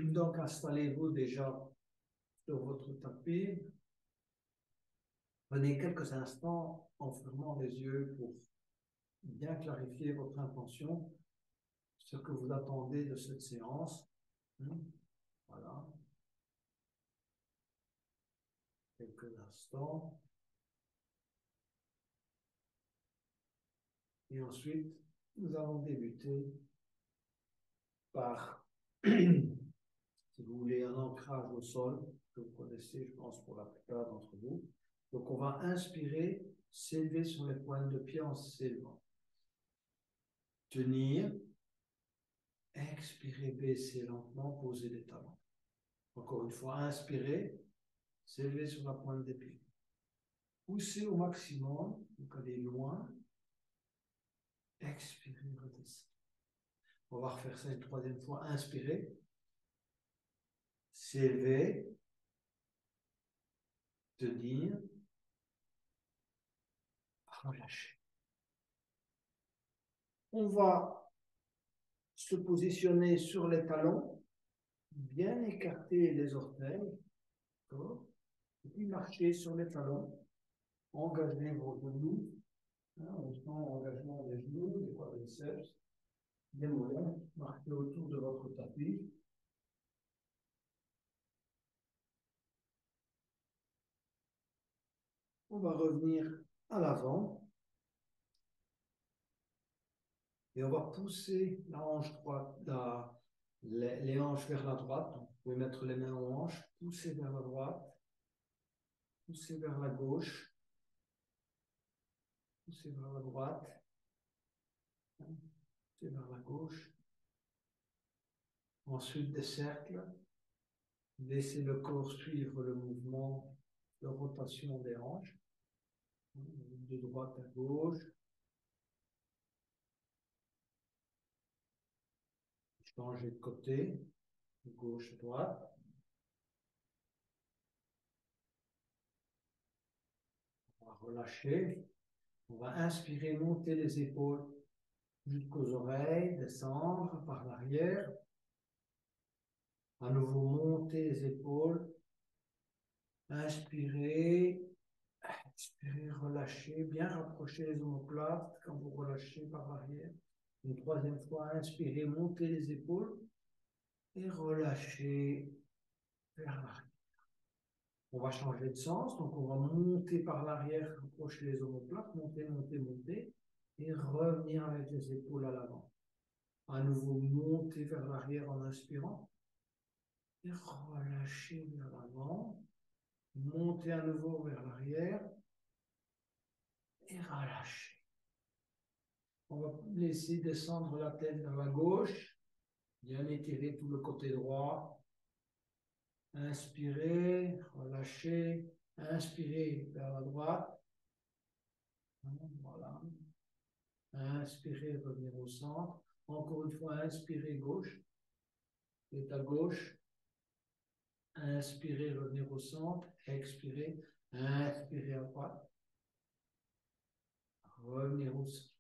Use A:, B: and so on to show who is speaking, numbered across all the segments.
A: Donc, installez-vous déjà sur votre tapis. Prenez quelques instants en fermant les yeux pour bien clarifier votre intention, ce que vous attendez de cette séance. Voilà. Quelques instants. Et ensuite, nous allons débuter par, si vous voulez, un ancrage au sol, que vous connaissez, je pense, pour la plupart d'entre vous. Donc, on va inspirer, s'élever sur les pointes de pied en s'élevant. Tenir, expirer, baisser lentement, poser les talons. Encore une fois, inspirer, s'élever sur la pointe des pieds. Poussez au maximum, donc aller loin. Expirer, redescendre. On va refaire ça une troisième fois. Inspirer, s'élever, tenir, relâcher. On va se positionner sur les talons, bien écarter les orteils, et puis marcher sur les talons, engager vos genoux, on sent l'engagement des genoux, des quadriceps, des mollets, marquez autour de votre tapis. On va revenir à l'avant et on va pousser la hanche droite, les hanches vers la droite. Donc, vous pouvez mettre les mains aux hanches, pousser vers la droite, pousser vers la gauche, pousser vers la droite, pousser vers la gauche. Ensuite, des cercles. Laissez le corps suivre le mouvement de rotation des hanches, de droite à gauche. Changez de côté, de gauche à droite. On va relâcher. On va inspirer, monter les épaules jusqu'aux oreilles, descendre par l'arrière. À nouveau, monter les épaules. Inspirez, expirez, relâchez. Bien rapprocher les omoplates quand vous relâchez par l'arrière. Une troisième fois, inspirez, montez les épaules et relâchez vers l'arrière. On va changer de sens, donc on va monter par l'arrière, rapprocher les omoplates, monter, monter, monter, et revenir avec les épaules à l'avant. À nouveau, monter vers l'arrière en inspirant, et relâcher vers l'avant, monter à nouveau vers l'arrière, et relâcher. On va laisser descendre la tête vers la gauche, bien étirer tout le côté droit. Inspirez, relâchez, inspirez vers la droite. Voilà. Inspirez, revenir au centre. Encore une fois, inspirez gauche, tête à gauche. Inspirez, revenir au centre. Expirez, inspirez à droite. Revenir au centre.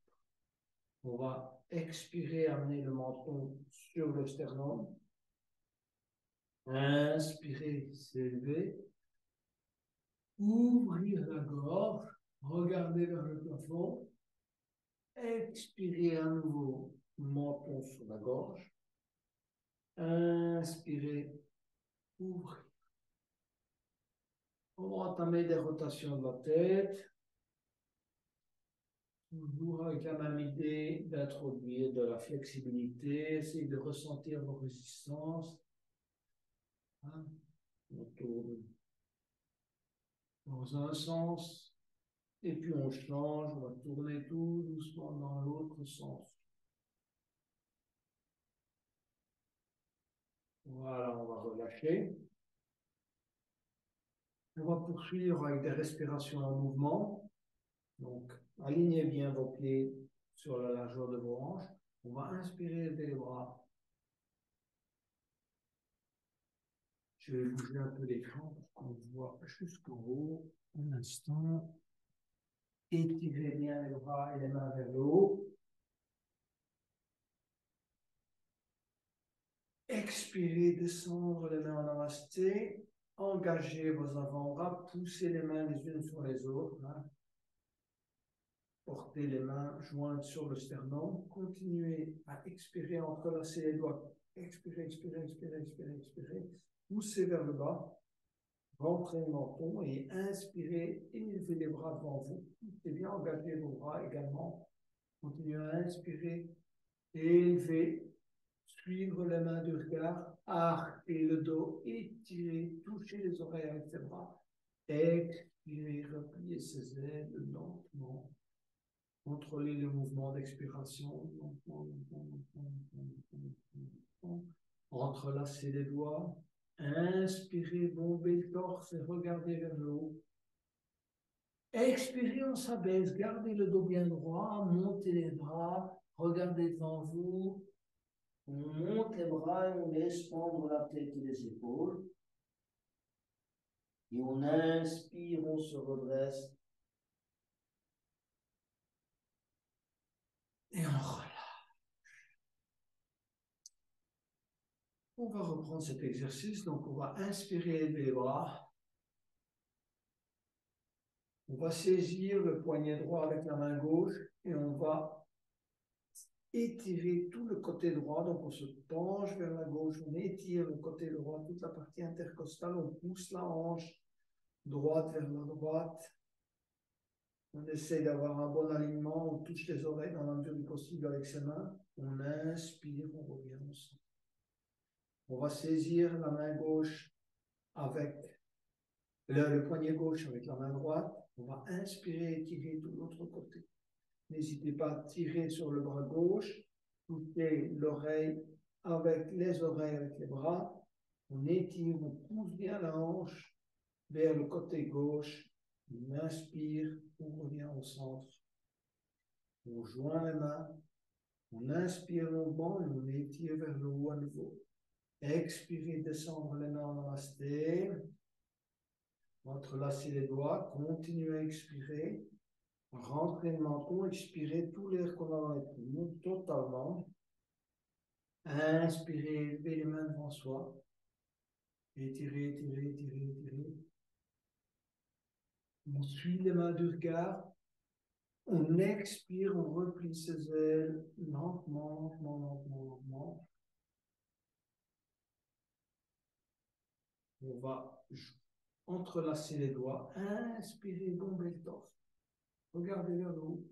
A: On va expirer, amener le menton sur le sternum. Inspirez, s'élever. Ouvrir la gorge. Regardez vers le plafond. Expirez à nouveau, menton sur la gorge. Inspirez, ouvrez. On va entamer des rotations de la tête. Toujours avec la même idée d'introduire de la flexibilité. Essayez de ressentir vos résistances. On tourne dans un sens. Et puis on change. On va tourner tout doucement dans l'autre sens. Voilà, on va relâcher. On va poursuivre avec des respirations en mouvement. Donc, alignez bien vos pieds sur la largeur de vos hanches. On va inspirer, lever les bras. Je vais bouger un peu l'écran pour qu'on voit jusqu'au haut. Un instant. Étirez bien les bras et les mains vers le haut. Expirez, descendre les mains en namasté. Engagez vos avant-bras, poussez les mains les unes sur les autres. Hein. Portez les mains jointes sur le sternum. Continuez à expirer, entrelacer les doigts. Expirez, expirez, expirez, expirez, expirez. Poussez vers le bas. Rentrez le menton et inspirez. Élevez les bras devant vous. Poussez bien, engagez vos bras également. Continuez à inspirer. Élevez. Suivre les mains du regard. Arquez le dos. Étirez. Touchez les oreilles avec ses bras. Expirez. Repliez ses ailes lentement. Contrôlez le mouvement d'expiration. Entrelacez les doigts. Inspirez, bombez le torse et regardez vers le haut. Expirez, on s'abaisse. Gardez le dos bien droit. Montez les bras. Regardez devant vous. On monte les bras et on laisse pendre la tête et les épaules. Et on inspire, on se redresse. Et on relâche. On va reprendre cet exercice. Donc, on va inspirer, élever les bras. On va saisir le poignet droit avec la main gauche et on va étirer tout le côté droit. Donc, on se penche vers la gauche, on étire le côté droit, toute la partie intercostale, on pousse la hanche droite vers la droite. On essaie d'avoir un bon alignement, on touche les oreilles dans la mesure du possible avec ses mains. On inspire, on revient au centre. On va saisir la main gauche avec le poignet gauche avec la main droite. On va inspirer et tirer tout l'autre côté. N'hésitez pas à tirer sur le bras gauche, toucher l'oreille avec les oreilles, avec les bras. On étire, on pousse bien la hanche vers le côté gauche. On inspire, on revient au centre. On joint les mains. On inspire longuement et on étire vers le haut à nouveau. Expirez, descendre les mains en namasté. Entrelacez les doigts. Continuez à expirer. Rentrez le menton, expirez tout l'air qu'on a dans les poumons, totalement. Inspirez, levez les mains devant soi. Étirez, étirez, étirez, étirez. On suit les mains du regard. On expire, on replie ses ailes lentement, lentement, lentement, lentement. On va entrelacer les doigts. Inspirez, bombez le torse. Regardez vers le haut.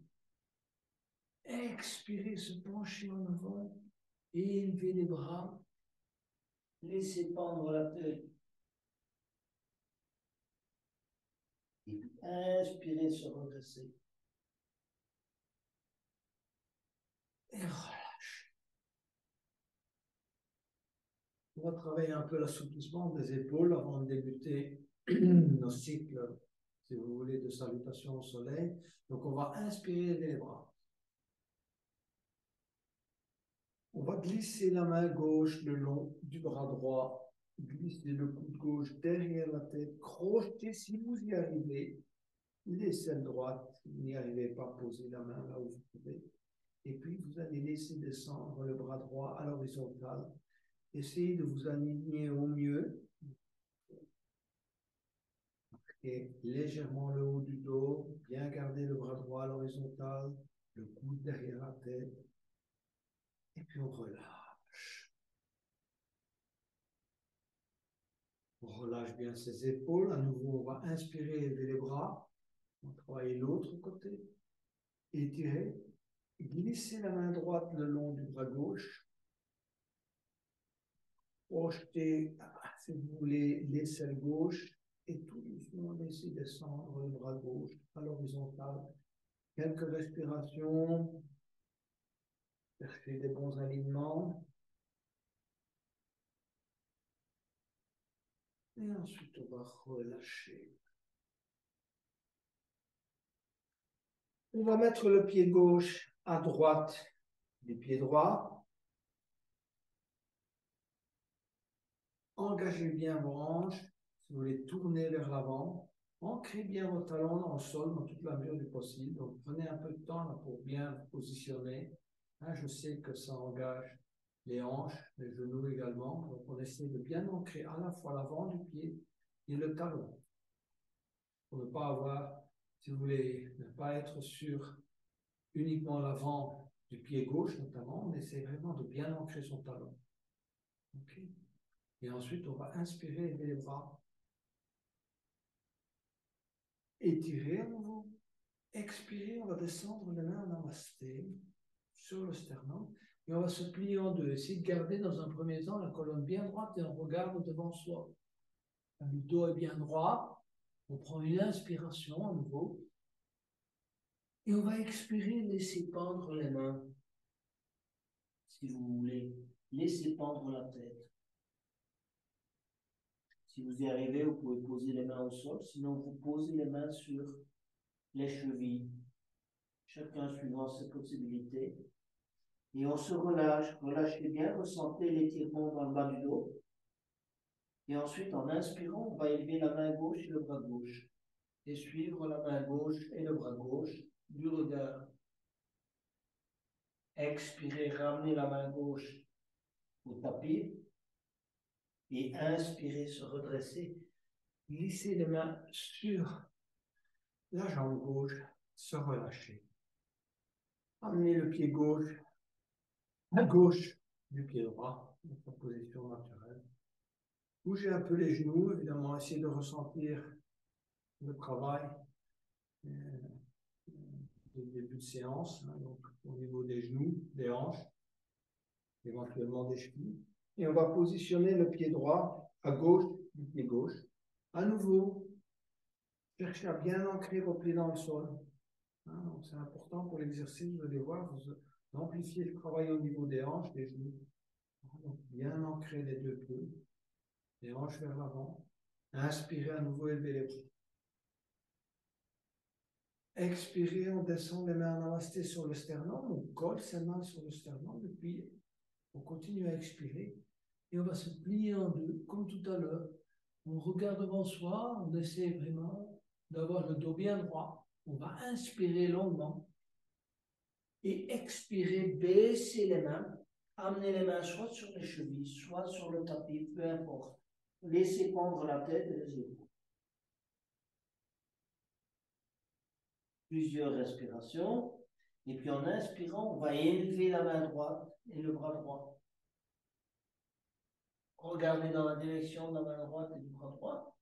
A: Expirez, se pencher en avant. Élevez les bras. Laissez pendre la tête. Et puis inspirez, se redresser. Et relâchez. On va travailler un peu l'assouplissement des épaules avant de débuter nos cycles, si vous voulez, de salutation au soleil. Donc, on va inspirer les bras. On va glisser la main gauche le long du bras droit. Glisser le coude gauche derrière la tête. Crochetez si vous y arrivez. Laissez la droite. Si vous n'y arrivez pas, posez la main là où vous pouvez. Et puis, vous allez laisser descendre le bras droit à l'horizontale. Essayez de vous aligner au mieux. Et légèrement le haut du dos. Bien garder le bras droit à l'horizontale. Le coude derrière la tête. Et puis, on relâche. On relâche bien ses épaules. À nouveau, on va inspirer, élever les bras. On va travailler l'autre côté. Étirer. Glisser la main droite le long du bras gauche. Projeter, si vous voulez, l'aisselle gauche. Et tout doucement, laisser descendre le bras gauche à l'horizontale. Quelques respirations. Chercher des bons alignements. Et ensuite, on va relâcher. On va mettre le pied gauche à droite du pied droit. Engagez bien vos hanches. Si vous voulez tourner vers l'avant, ancrez bien vos talons dans le sol dans toute la mesure du possible. Donc, prenez un peu de temps là, pour bien vous positionner. Hein, je sais que ça engage les hanches, les genoux également. Donc, on essaie de bien ancrer à la fois l'avant du pied et le talon. Pour ne pas avoir, si vous voulez, ne pas être sur uniquement l'avant du pied gauche notamment, on essaie vraiment de bien ancrer son talon. Okay. Et ensuite, on va inspirer, lever les bras, étirer à nouveau. Expirer, on va descendre les mains en namasté sur le sternum et on va se plier en deux. Essayer de garder dans un premier temps la colonne bien droite et on regarde devant soi. Le dos est bien droit. On prend une inspiration à nouveau et on va expirer, laisser pendre les mains. Si vous voulez, laissez pendre la tête. Si vous y arrivez, vous pouvez poser les mains au sol. Sinon, vous posez les mains sur les chevilles. Chacun suivant ses possibilités. Et on se relâche. Relâchez bien, ressentez l'étirement dans le bas du dos. Et ensuite, en inspirant, on va élever la main gauche et le bras gauche. Et suivre la main gauche et le bras gauche du regard. Expirez, ramenez la main gauche au tapis. Et inspirez, se redresser. Glissez les mains sur la jambe gauche, se relâcher. Amenez le pied gauche à gauche du pied droit, notre position naturelle. Bougez un peu les genoux, évidemment, essayez de ressentir le travail du début de séance, hein, donc au niveau des genoux, des hanches, éventuellement des chevilles. Et on va positionner le pied droit à gauche du pied gauche. À nouveau, cherchez à bien ancrer vos pieds dans le sol. Hein, donc c'est important pour l'exercice, vous allez voir, vous amplifiez le travail au niveau des hanches, des genoux. Donc bien ancrer les deux pieds, les hanches vers l'avant. Inspirez à nouveau, élevez les bras. Expirez, on descend les mains en namasté sur le sternum, on colle ses mains sur le sternum, et puis on continue à expirer, et on va se plier en deux, comme tout à l'heure. On regarde devant soi, on essaie vraiment d'avoir le dos bien droit. On va inspirer longuement, et expirer, baisser les mains, amener les mains soit sur les chevilles, soit sur le tapis, peu importe. Laissez pendre la tête et les épaules. Plusieurs respirations. Et puis en inspirant, on va élever la main droite et le bras droit. Regardez dans la direction de la main droite et du bras droit.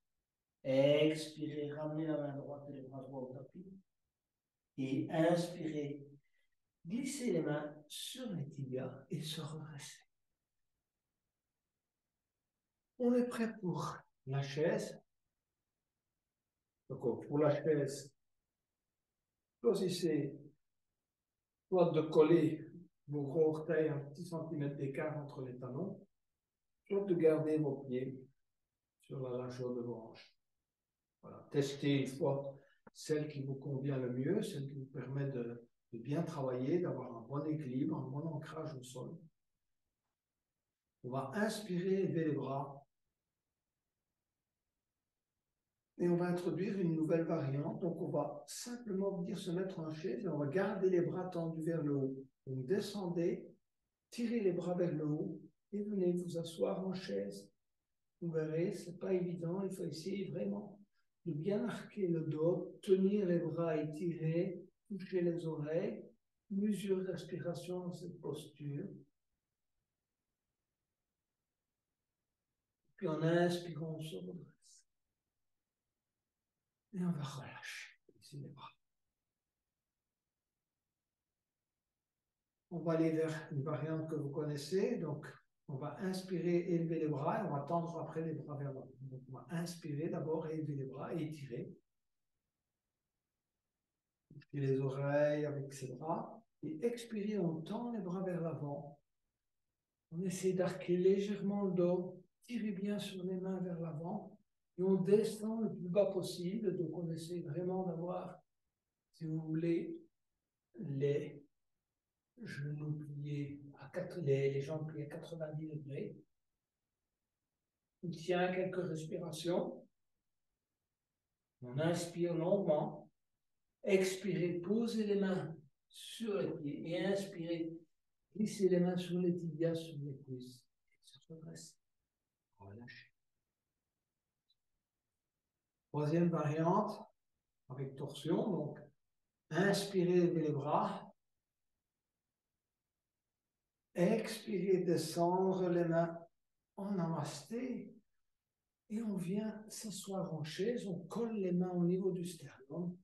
A: Expirez, ramenez la main droite et le bras droit au tapis. Et inspirez, glissez les mains sur les tibias et se redresser. On est prêt pour la chaise. Donc, pour la chaise, choisissez soit de coller vos gros orteils à un petit centimètre d'écart entre les talons, soit de garder vos pieds sur la largeur de vos hanches. Voilà. Testez une fois celle qui vous convient le mieux, celle qui vous permet de bien travailler, d'avoir un bon équilibre, un bon ancrage au sol. On va inspirer, lever les bras. Et on va introduire une nouvelle variante. Donc, on va simplement venir se mettre en chaise et on va garder les bras tendus vers le haut. Donc, descendez, tirez les bras vers le haut et venez vous asseoir en chaise. Vous verrez, ce n'est pas évident. Il faut essayer vraiment de bien arquer le dos, tenir les bras étirés, toucher les oreilles, mesure respiration dans cette posture. Puis en inspirant, on se redresse. Et on va relâcher ici les bras. On va aller vers une variante que vous connaissez. Donc, on va inspirer, élever les bras, et on va tendre après les bras vers l'avant. Donc, on va inspirer d'abord, élever les bras et étirer. Toucher les oreilles avec ses bras. Et expirer, on tend les bras vers l'avant. On essaie d'arquer légèrement le dos. Tirez bien sur les mains vers l'avant. Et on descend le plus bas possible. Donc, on essaie vraiment d'avoir, si vous voulez, les genoux pliés, les jambes pliées à 90 degrés. On tient quelques respirations. On inspire longuement. Expirez, posez les mains sur les pieds et inspirez. Glissez les mains sur les tibias, sur les cuisses. Et se redresser. Relâchez. Troisième variante, avec torsion. Donc, inspirez, levez les bras. Expirez, descendre les mains en namasté. Et on vient s'asseoir en chaise. On colle les mains au niveau du sternum.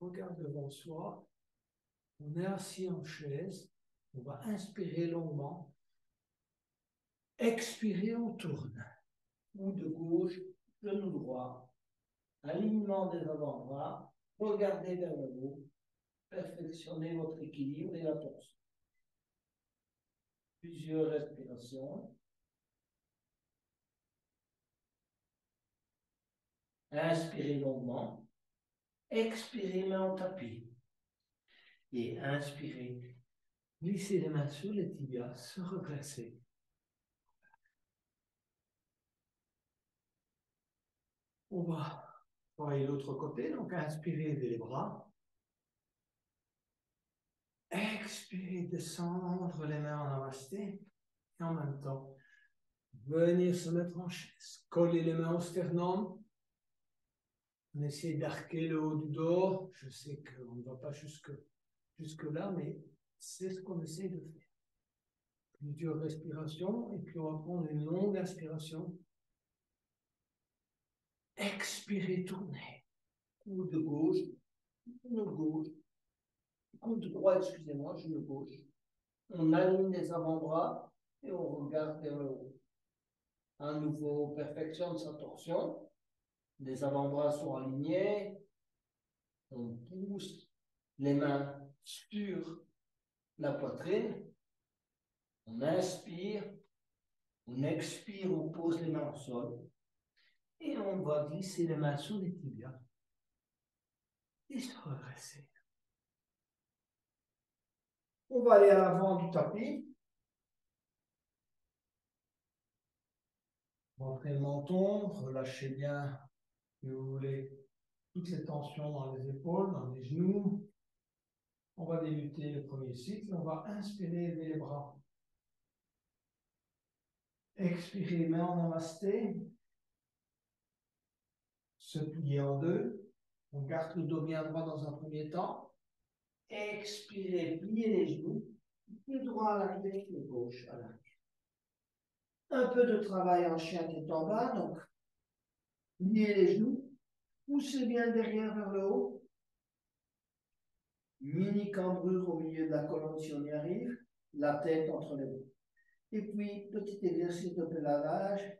A: Regarde devant soi. On est assis en chaise. On va inspirer longuement. Expirer, on tourne. Ou de gauche, genou droit. Alignement des avant-bras. Regardez vers le haut. Perfectionnez votre équilibre et la torsion. Plusieurs respirations. Inspirez longuement. Expirez, main en tapis. Et inspirez. Glissez les mains sur les tibias, se redresser. On va travailler l'autre côté, donc inspirez, levez les bras. Expirez, descendre les mains en namasté. Et en même temps, venir se mettre en chaise. Coller les mains au sternum. On essaie d'arquer le haut du dos. Je sais qu'on ne va pas jusque-là, mais c'est ce qu'on essaie de faire. Plusieurs respirations, et puis on va prendre une longue inspiration. Expirez, tournez. Coude gauche, genou gauche. Coude droit, excusez-moi, genou gauche. On aligne les avant-bras et on regarde vers le haut. À nouveau, on perfectionne sa torsion. Les avant-bras sont alignés. On pousse les mains sur la poitrine. On inspire. On expire, on pose les mains au sol. Et on va glisser les mains sur les tibias. Et se redresser. On va aller à l'avant du tapis. Rentrez le menton, relâchez bien, si vous voulez, toutes les tensions dans les épaules, dans les genoux. On va débuter le premier cycle. On va inspirer, lever les bras. Expirez, main en namasté. Se plier en deux. On garde le dos bien droit dans un premier temps. Expirez, pliez les genoux. Le droit à l'arrière, le gauche à l'arrière. Un peu de travail en chien tête en bas. Donc, pliez les genoux. Poussez bien derrière vers le haut. Mini cambrure au milieu de la colonne si on y arrive. La tête entre les deux. Et puis, petit exercice de pédalage.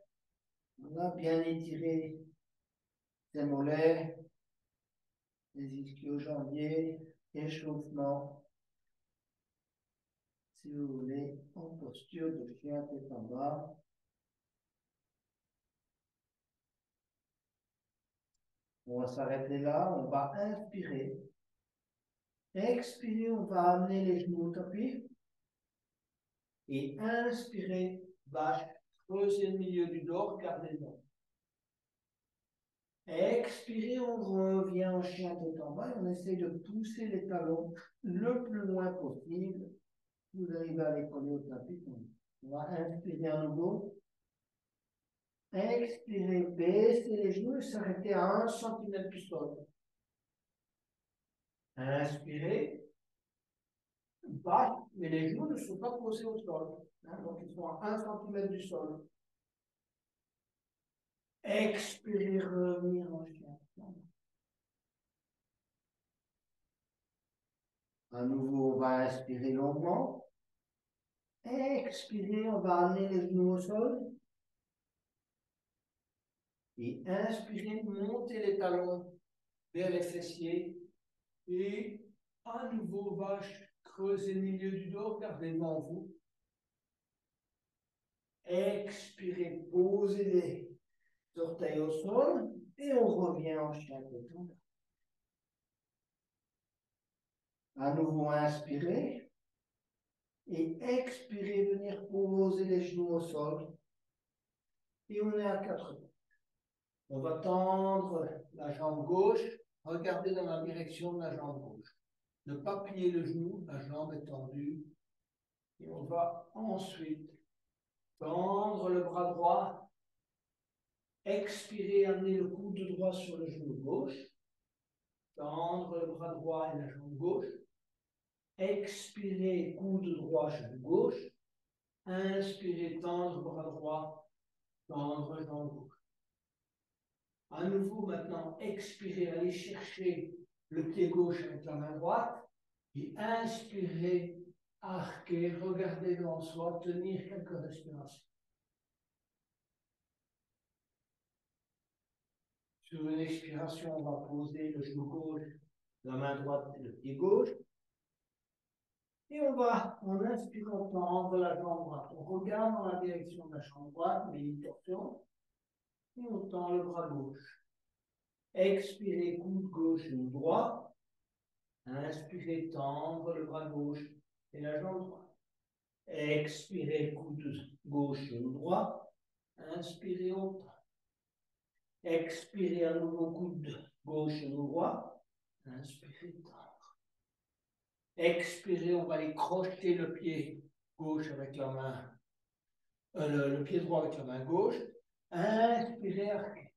A: On a bien étiré les mollets, les ischio-jambiers, échauffement. Si vous voulez, en posture de chien tête en bas. On va s'arrêter là, on va inspirer. Expirer, on va amener les genoux au tapis. Et inspirer, vache, creuser le milieu du dos, regardez le dos. Expirer, on revient en chien tête en bas et on essaie de pousser les talons le plus loin possible. Vous arrivez à les coller au tapis. On va inspirer à nouveau. Expirez, baissez les genoux et s'arrêtez à 1 cm du sol. Inspirez, vache, mais les genoux ne sont pas posés au sol. Donc ils sont à 1 cm du sol. Expirez, revenir en chien. À nouveau, on va inspirer longuement. Expirez, on va amener les genoux au sol. Et inspirez, montez les talons vers les fessiers. Et à nouveau, vache, creusez le milieu du dos, regardez devant vous. Expirez, posez les orteils au sol. Et on revient en chien tête en bas. À nouveau, inspirez. Et expirez, venir poser les genoux au sol. Et on est à 4 pas. On va tendre la jambe gauche. Regardez dans la direction de la jambe gauche. ne pas plier le genou, la jambe est tendue. Et on va ensuite tendre le bras droit. Expirer, amener le coude droit sur le genou gauche. Tendre le bras droit et la jambe gauche. Expirer, coude droit, genou gauche. Inspirez, tendre bras droit, tendre jambe gauche. À nouveau, maintenant, expirez, allez chercher le pied gauche avec la main droite. Et inspirez, arquez, regardez devant soi, tenir quelques respirations. Sur une expiration, on va poser le genou gauche, la main droite et le pied gauche. Et on va, en inspirant, tendre la jambe droite. On regarde dans la direction de la jambe droite, mais une torsion. Et on tend le bras gauche. Expirez, coude gauche, genou droit. Inspirez, tendre le bras gauche et la jambe droite. Expirez, coude gauche, genou droit. Inspirez, on tend. Expirez à nouveau, coude gauche, genou droit. Inspirez, tendre. Expirez, on va aller crocheter le pied gauche avec la main, le pied droit avec la main gauche. Inspirez, arquez.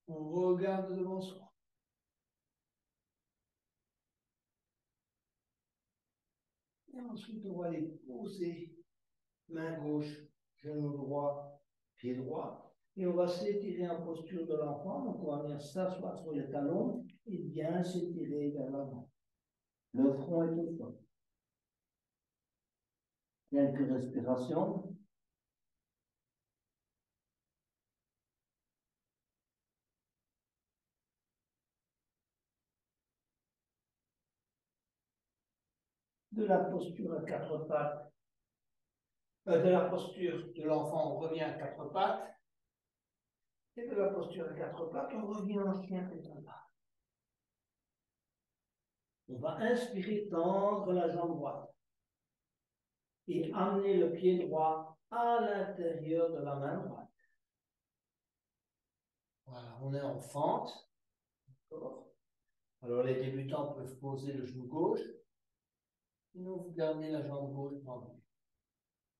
A: On regarde devant soi. Et ensuite, on va aller poser main gauche, genou droit, pied droit. Et on va s'étirer en posture de l'enfant. Donc, on va venir s'asseoir sur les talons et bien s'étirer vers l'avant. Le front est au sol. Quelques respirations. De la posture à quatre pattes. De la posture de l'enfant, on revient à quatre pattes. Et de la posture à quatre pattes, on revient en chien tête en bas. On va inspirer, tendre la jambe droite. Et amener le pied droit à l'intérieur de la main droite. Voilà, on est en fente. Alors les débutants peuvent poser le genou gauche. Sinon, vous gardez la jambe gauche tendue.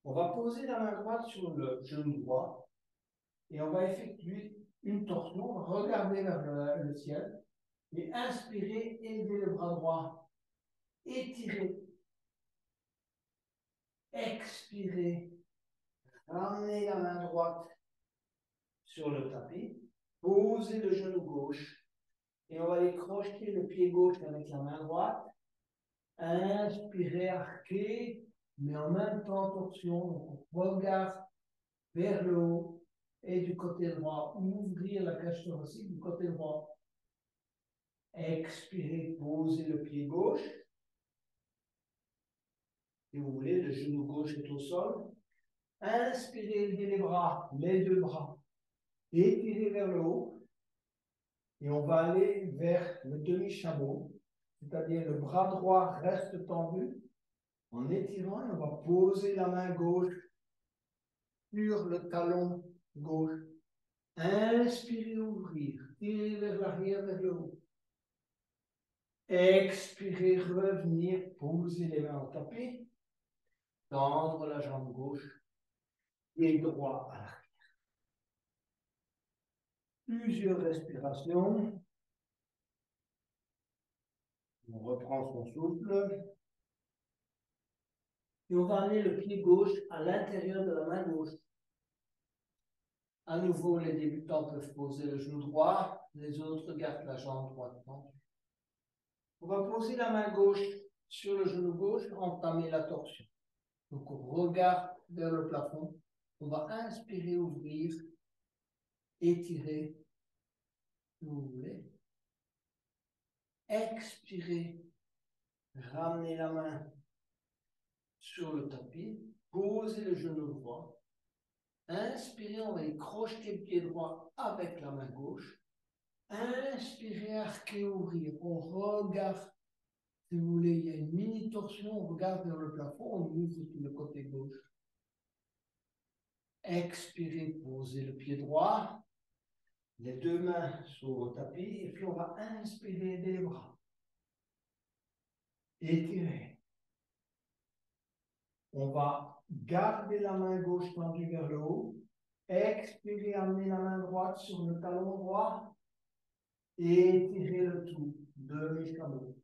A: On va poser la main droite sur le genou droit. Et on va effectuer une torsion. Regardez vers le ciel. Et inspirez, élevez le bras droit. Étirez. Expirez. Ramenez la main droite sur le tapis. Posez le genou gauche. Et on va aller crocheter le pied gauche avec la main droite. Inspirez, arquez, mais en même temps torsion. Donc on regarde vers le haut et du côté droit. Ouvrir la cage thoracique du côté droit. Expirez, posez le pied gauche. Si vous voulez, le genou gauche est au sol. Inspirez, levez les bras, les deux bras. Étirez vers le haut. Et on va aller vers le demi-chameau. C'est-à-dire le bras droit reste tendu. En étirant, et on va poser la main gauche sur le talon gauche. Inspirez, ouvrir. Tirez vers l'arrière, vers le haut. Expirez, revenir. Posez les mains au tapis. Tendre la jambe gauche. Et droit à l'arrière. Plusieurs respirations. On reprend son souffle. Et on va amener le pied gauche à l'intérieur de la main gauche. À nouveau, les débutants peuvent poser le genou droit. Les autres gardent la jambe droite tendue. On va poser la main gauche sur le genou gauche, entamer la torsion. Donc, on regarde vers le plafond. On va inspirer, ouvrir, étirer, si vous voulez. Expirer, ramener la main sur le tapis, poser le genou droit. Inspirez, on va aller crocheter le pied droit avec la main gauche. Inspirez, arquer, ouvrir. On regarde, si vous voulez, il y a une mini torsion, on regarde vers le plafond, on ouvre tout le côté gauche. Expirez, posez le pied droit. Les deux mains sur le tapis, et puis on va inspirer des bras. étirer. On va garder la main gauche tendue vers le haut. Expirer, amener la main droite sur le talon droit. Et étirer le tout. Demi-chameau.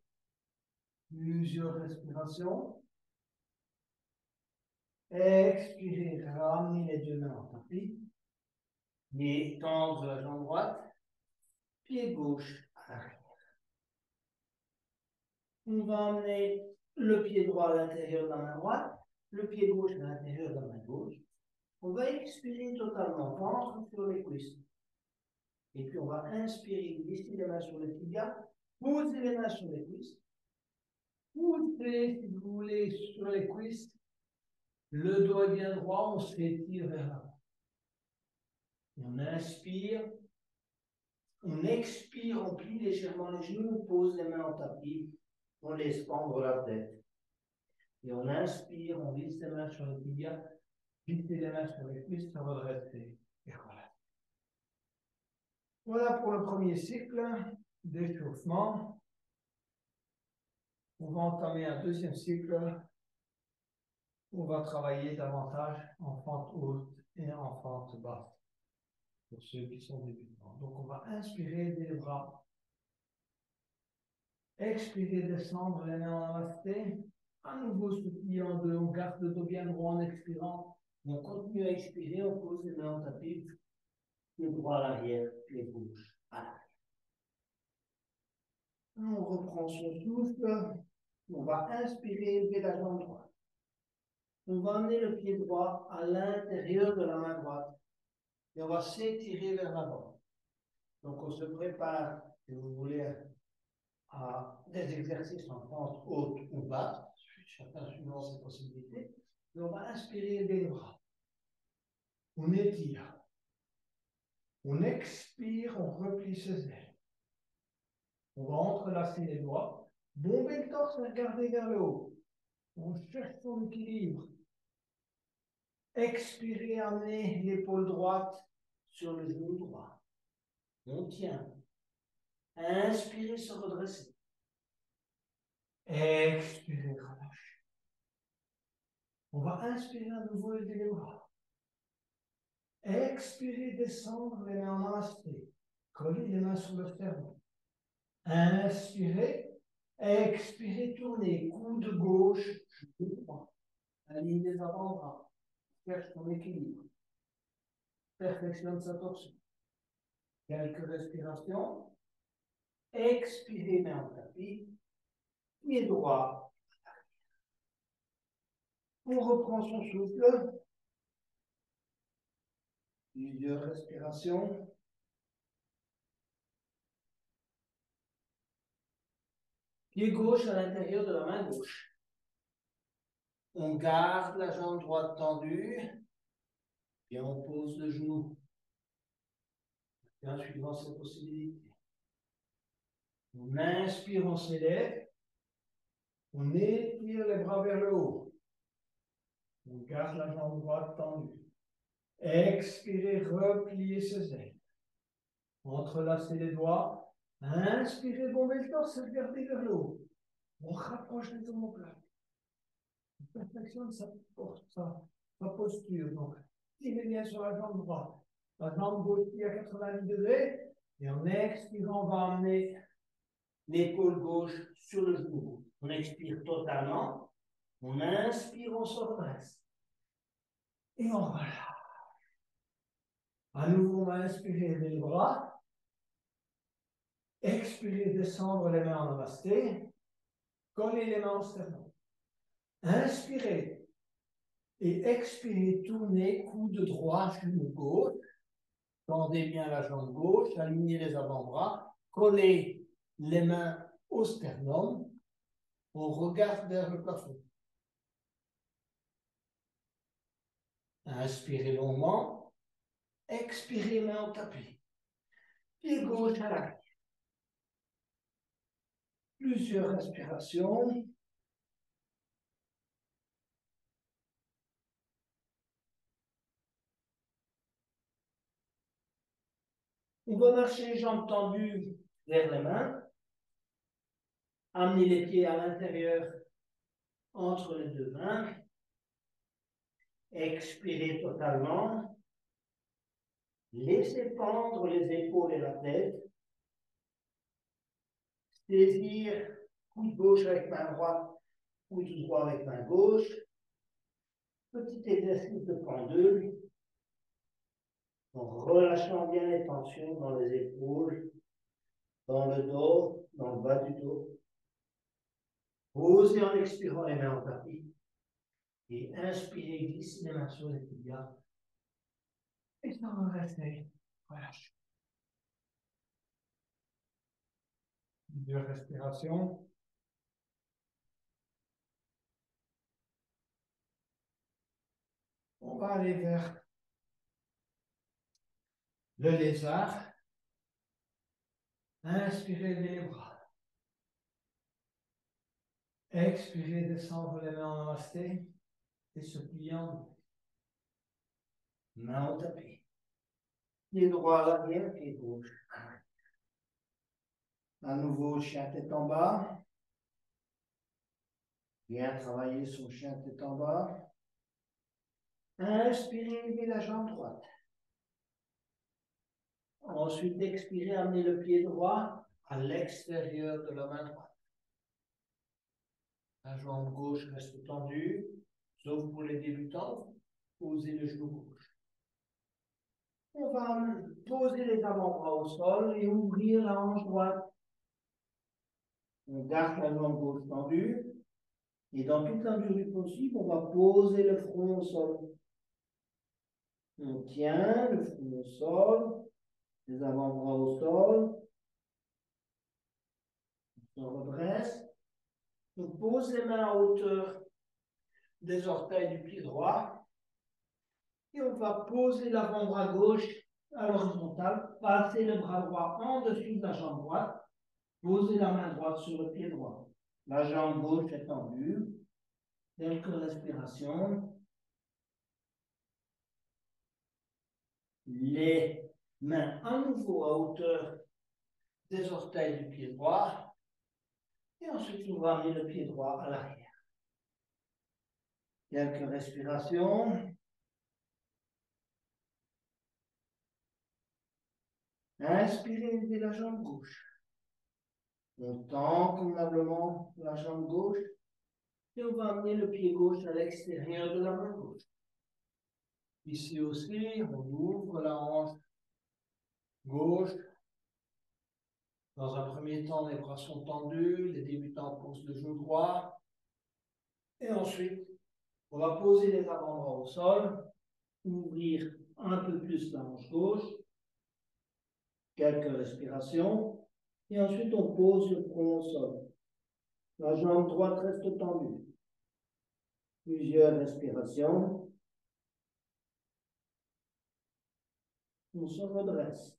A: Plusieurs respirations. Expirez, ramenez les deux mains en tapis. Et tendre la jambe droite. Pied gauche à l'arrière. On va amener le pied droit à l'intérieur de la main droite, le pied gauche à l'intérieur de la main gauche. On va expirer totalement, ventre sur les cuisses. Et puis on va inspirer, glisser les mains sur les tibias, poser les mains sur les cuisses. Poussez, si vous voulez, sur les cuisses. Le dos est bien droit, on s'étire vers l'avant. On inspire. On expire, on plie légèrement les genoux, on pose les mains en tapis, on laisse pendre la tête. Et on inspire, on glisse les mains sur les tibias, glisse les mains sur les cuisses, se redresser. Et voilà. Voilà pour le premier cycle d'échauffement. On va entamer un deuxième cycle. On va travailler davantage en fente haute et en fente basse, pour ceux qui sont débutants. Donc on va inspirer des bras. Expirer, descendre les mains en namasté. À nouveau se plier en deux, on garde le dos bien droit en expirant. On continue à expirer, on pose les mains en tapis. Pied droit à l'arrière, pied gauche à l'arrière. On reprend son souffle. On va inspirer, élever la jambe droite. On va amener le pied droit à l'intérieur de la main droite. Et on va s'étirer vers l'avant. Donc on se prépare, si vous voulez, à des exercices en fente haute ou basse, chacun suivant ses possibilités. Et on va inspirer des bras. On étire. On expire, on replie ses ailes. On va entrelacer les doigts. Bomber le torse, regarder vers le haut. On cherche son équilibre. Expirez, amenez l'épaule droite sur le genou droit. On tient. Inspirez, se redresser. Expirez, relâchez. On va inspirer à nouveau, élever les bras. Expirez, descendre les mains en namasté. Collez les mains sur le sternum. Inspirez. Expirez, tournez. Coude gauche, genou droit. Aligne les avant-bras. Cherche son équilibre. Perfectionne sa torsion. Quelques respirations. Expirez, main en tapis. Pied droit. On reprend son souffle. Plusieurs respirations. Pied gauche à l'intérieur de la main gauche. On garde la jambe droite tendue. Et on pose le genou. Et en suivant cette possibilité. On inspire, on s'élève. On étire les bras vers le haut. On garde la jambe droite tendue. Expirez, repliez ses ailes. Entrelacez les doigts. Inspirez, bombez le torse, regardez vers le haut. On rapproche les omoplates. On perfectionne sa posture. Donc, tirez bien sur la jambe droite. La jambe gauche à 90 degrés. Et en expirant, on va amener l'épaule gauche sur le genou gauche. On expire totalement. On inspire, on se redresse. Et on relâche. À nouveau, on va inspirer les bras. Expirer, descendre les mains en namasté. Coller les mains au sternum. Inspirez. Et expirez, tournez, coude droit, genou gauche. Tendez bien la jambe gauche, alignez les avant-bras. Collez les mains au sternum. On regarde vers le plafond. Inspirez longuement. Expirez, main au tapis. Pied gauche à l'arrière. Plusieurs respirations. On va marcher les jambes tendues vers les mains. Amenez les pieds à l'intérieur entre les deux mains. Expirez totalement. Laissez pendre les épaules et la tête. Saisir coude gauche avec main droite, coude droit avec main gauche. Petit exercice de pendule. En relâchant bien les tensions dans les épaules, dans le dos, dans le bas du dos. Posez en expirant les mains en tapis. Et inspirez, glissez les mains sur les tibias. Et ça va rester. Relâchez. Deux respirations. On va aller vers le lézard. Inspirez les bras. Expirez, descendre les mains en namasté et se pliant. Main au tapis. Pied droit à l'arrière, pied gauche. À nouveau, chien tête en bas. Bien travailler son chien tête en bas. Inspirez, levez la jambe droite. Ensuite, expirez, amenez le pied droit à l'extérieur de la main droite. La jambe gauche reste tendue, sauf pour les débutants. Posez le genou gauche. On va poser les avant-bras au sol et ouvrir la hanche droite. On garde la jambe gauche tendue. Et dans toute la mesure du possible, on va poser le front au sol. On tient le front au sol, les avant-bras au sol. On se redresse. On pose les mains à hauteur des orteils du pied droit. Et on va poser l'avant-bras gauche à l'horizontale, passer le bras droit en dessous de la jambe droite, poser la main droite sur le pied droit. La jambe gauche est tendue. Quelques respirations. Les mains à nouveau à hauteur des orteils du pied droit. Et ensuite, on va amener le pied droit à l'arrière. Quelques respirations. Inspirez, levez la jambe gauche. On tend convenablement la jambe gauche. Et on va amener le pied gauche à l'extérieur de la main gauche. Ici aussi, on ouvre la hanche gauche. Dans un premier temps, les bras sont tendus, les débutants posent le genou droit. Et ensuite, on va poser les avant-bras au sol, ouvrir un peu plus la hanche gauche, quelques respirations, et ensuite on pose le front au sol. La jambe droite reste tendue. Plusieurs respirations. On se redresse.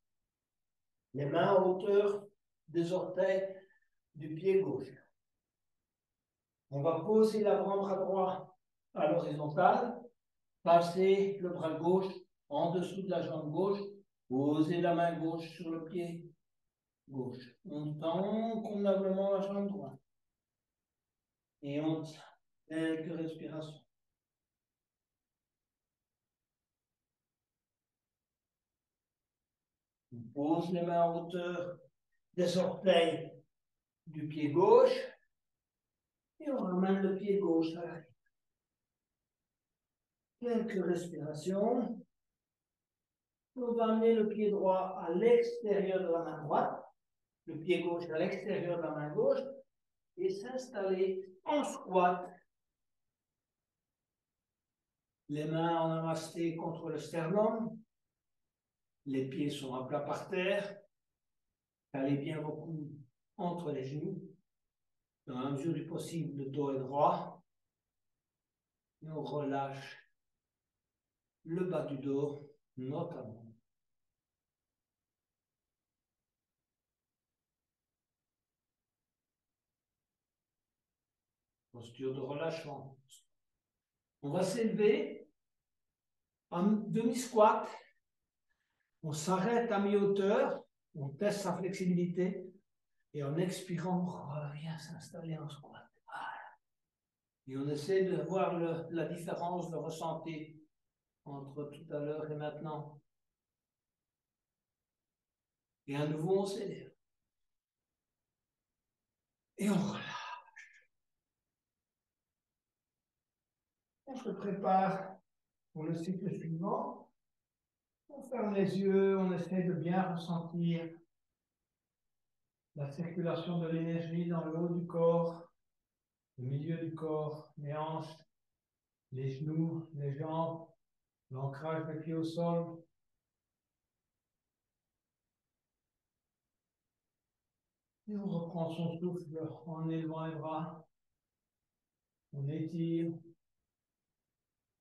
A: Les mains à hauteur des orteils du pied gauche. On va poser l'avant-bras droit à l'horizontale, passer le bras gauche en dessous de la jambe gauche, poser la main gauche sur le pied gauche. On tend convenablement la jambe droite. Et on tient quelques respirations. On pose les mains en hauteur des orteils du pied gauche et on ramène le pied gauche à l'arrière. Quelques respirations. On va amener le pied droit à l'extérieur de la main droite, le pied gauche à l'extérieur de la main gauche et s'installer en squat. Les mains en namasté contre le sternum. Les pieds sont à plat par terre. Calez bien vos coudes entre les genoux. Dans la mesure du possible, le dos est droit. Et on relâche le bas du dos, notamment. Posture de relâchement. On va s'élever en demi-squat. On s'arrête à mi-hauteur. On teste sa flexibilité. Et en expirant, on revient s'installer en squat. Et on essaie de voir la différence de ressenti entre tout à l'heure et maintenant. Et à nouveau, on s'élève. Et on relâche. On se prépare pour le cycle suivant. On ferme les yeux, on essaie de bien ressentir la circulation de l'énergie dans le haut du corps, le milieu du corps, les hanches, les genoux, les jambes, l'ancrage des pieds au sol. Et on reprend son souffle en élevant les bras. On étire.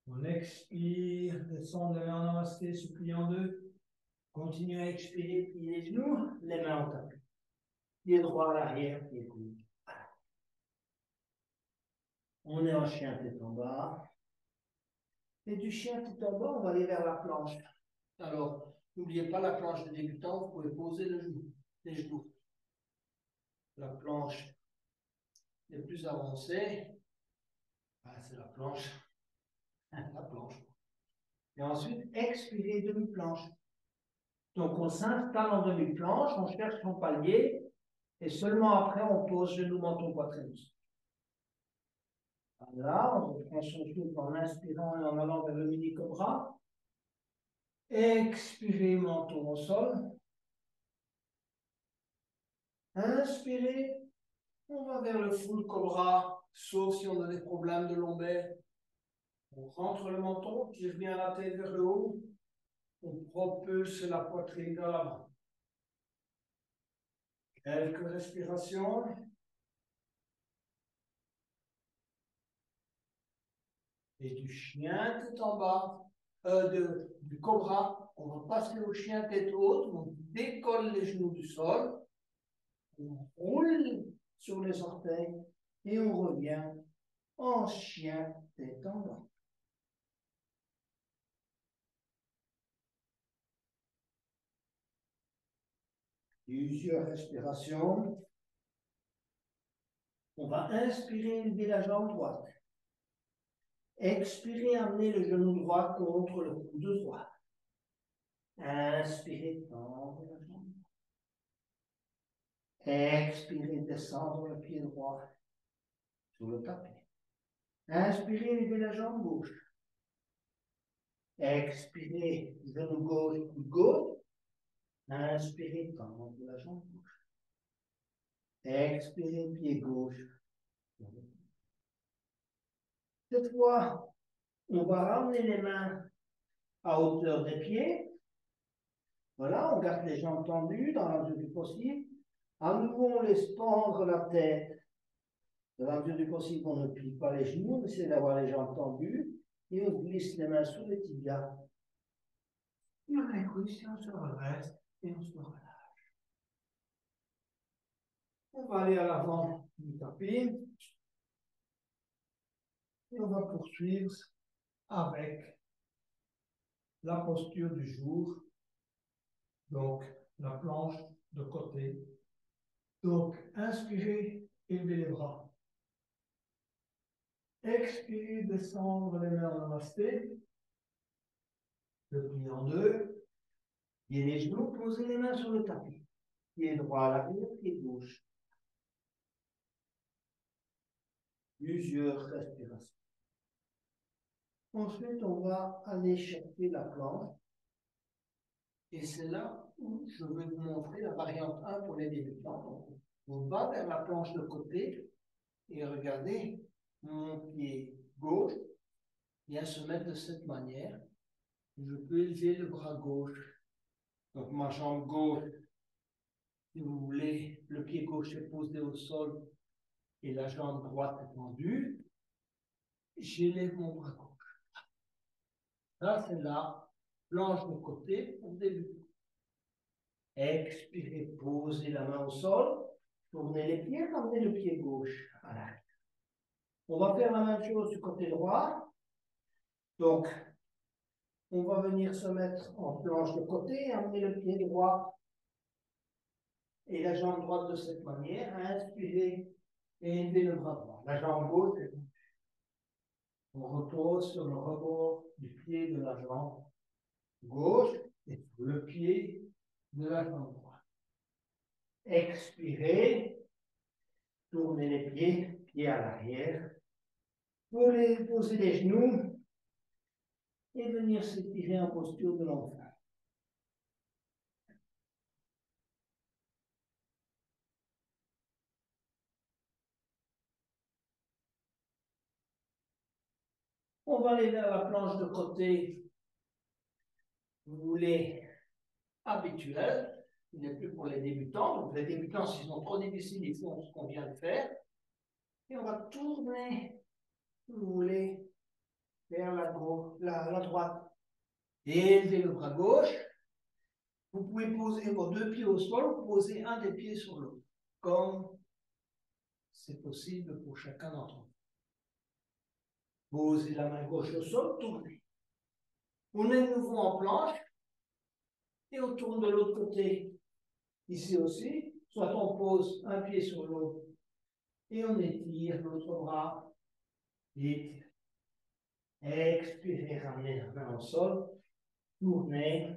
A: On expire, descend de en namasté, se plie en deux. Continue à expirer, plier les genoux, les mains en tapis. Pied droit à l'arrière, pied gauche. On est en chien tête en bas. Et du chien tête en bas, on va aller vers la planche. Alors, n'oubliez pas la planche de débutant, vous pouvez poser les genoux. La planche les plus avancée, c'est la planche. La planche. Et ensuite, expirez demi-planche. Donc, on s'installe en demi-planche, on cherche son palier, et seulement après, on pose genou, menton, poitrine. Voilà, on reprend son souffle en inspirant et en allant vers le mini-cobra. Expirez, menton au sol. Inspirez, on va vers le full cobra, sauf si on a des problèmes de lombaire. On rentre le menton, tire bien la tête vers le haut. On propulse la poitrine vers l'avant. Quelques respirations. Et du chien tout en bas, du cobra, on va passer au chien tête haute, on décolle les genoux du sol, on roule sur les orteils et on revient en chien tête en bas. Plusieurs respirations. On va inspirer, lever la jambe droite. Expirez, amener le genou droit contre le coude droit. Inspirez, tendre la jambe. Expirez, descendre le pied droit sur le tapis. Inspirez, levez la jambe gauche. Expirez, genou gauche, coude gauche. Inspirez, tendre la jambe gauche. Expirez, pied gauche. Cette fois, on va ramener les mains à hauteur des pieds. Voilà, on garde les jambes tendues dans la mesure du possible. À nouveau, on laisse pendre la tête. Dans la mesure du possible, on ne plie pas les genoux, on essaie d'avoir les jambes tendues. Et on glisse les mains sous les tibias. Et on écoute, on se redresse et on se relâche. On va aller à l'avant du tapis. Et on va poursuivre avec la posture du jour. Donc, la planche de côté. Donc, inspirez, élevez les bras. Expirez, descendre les mains en namasté. Le pli en deux. Pliez les genoux, posez les mains sur le tapis. Pied droit à l'arrière, pied gauche. Plusieurs respirations. Ensuite, on va aller chercher la planche. Et c'est là où je vais vous montrer la variante 1 pour les débutants. Donc, on va vers la planche de côté et regardez, mon pied gauche vient se mettre de cette manière. Je peux élever le bras gauche. Donc, ma jambe gauche, si vous voulez, le pied gauche est posé au sol et la jambe droite est tendue. J'élève mon bras gauche. Ça, c'est la planche de côté pour débuter. Expirez, posez la main au sol. Tournez les pieds, ramenez le pied gauche à l'arrière. On va faire la même chose du côté droit. Donc, on va venir se mettre en planche de côté et amener le pied droit et la jambe droite de cette manière. Inspirez et élevez le bras droit. La jambe gauche, on repose sur le rebord du pied de la jambe gauche et sur le pied de la jambe droite. Expirez, tournez les pieds, pieds à l'arrière. Posez les genoux et venir s'étirer en posture de l'enfant. On va aller vers la planche de côté. Vous voulez habituel, il n'est plus pour les débutants. Donc les débutants, s'ils sont trop difficiles, ils font ce qu'on vient de faire. Et on va tourner, si vous voulez, vers la droite. Et élevez le bras gauche. Vous pouvez poser vos deux pieds au sol ou poser un des pieds sur l'autre, comme c'est possible pour chacun d'entre vous. Posez la main gauche au sol, tournez. On est de nouveau en planche et on tourne de l'autre côté. Ici aussi, soit on pose un pied sur l'autre et on étire l'autre bras. Étire. Expirez, ramenez la main au sol, tournez,